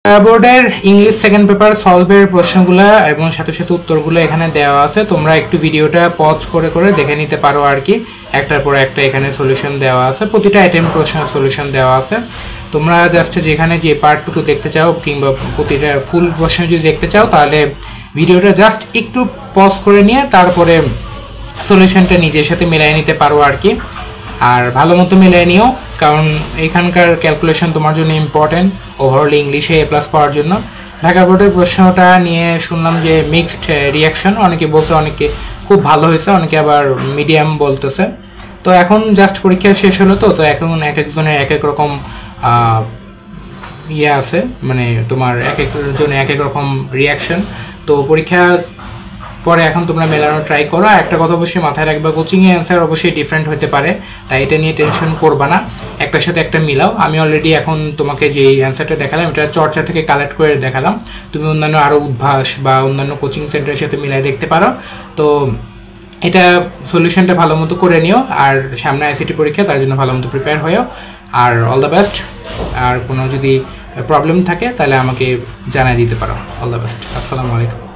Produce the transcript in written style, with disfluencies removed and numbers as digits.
বোর্ডের English second paper সলভের প্রশ্নগুলো এবং সাথে সাথে উত্তরগুলো এখানে দেওয়া আছে। তোমরা একটু ভিডিওটা পজ করে করে দেখে নিতে পারো আর কি। একটার পর একটা এখানে সলিউশন দেওয়া আছে, প্রতিটা আইটেম প্রশ্নের সলিউশন দেওয়া আছে। তোমরা জাস্ট যেখানে যে পার্টটুকু দেখতে চাও কিংবা প্রতিটা ফুল প্রশ্ন যদি দেখতে চাও তাহলে ভিডিওটা জাস্ট একটু পজ করে নিয়ে তারপরে সলিউশনটা নিজের সাথে মিলিয়ে নিতে পারো আর কি। আর ভালো মতো মিলিয়ে নিও, কারণ এখানকার ক্যালকুলেশন তোমার জন্য ইম্পর্টেন্ট ওভারঅল ইংলিশে এ প্লাস পাওয়ার জন্য। ঢাকা বোর্ডের প্রশ্নটা নিয়ে শুনলাম যে মিক্সড রিয়াকশন, অনেকে বলছে অনেকে খুব ভালো হয়েছে, অনেকে আবার মিডিয়াম বলতেছে। তো এখন জাস্ট পরীক্ষা শেষ হলো, তো এখন এক একজনের এক এক রকম ইয়ে আছে, মানে তোমার এক একজনের এক এক রকম রিয়াকশন। তো পরীক্ষা পরে এখন তোমরা মেলানো ট্রাই করো। একটা কথা অবশ্যই মাথায় রাখবা, কোচিংয়ে অ্যান্সার অবশ্যই ডিফারেন্ট হতে পারে, তাই এটা নিয়ে টেনশন করবা না, একটার সাথে একটা মিলাও। আমি অলরেডি এখন তোমাকে যে অ্যান্সারটা দেখালাম এটা চর্চা থেকে কালেক্ট করে দেখালাম, তুমি অন্যান্য আরও উদ্ভাস বা অন্যান্য কোচিং সেন্টারের সাথে মিলাই দেখতে পারো। তো এটা সলিউশনটা ভালো মতো করে নিও, আর সামনে আইসিটি পরীক্ষা, তার জন্য ভালো মতো প্রিপেয়ার হয়েও। আর অল দ্য বেস্ট। আর কোনো যদি প্রবলেম থাকে তাহলে আমাকে জানাই দিতে পারো। All the best. আসসালামু আলাইকুম।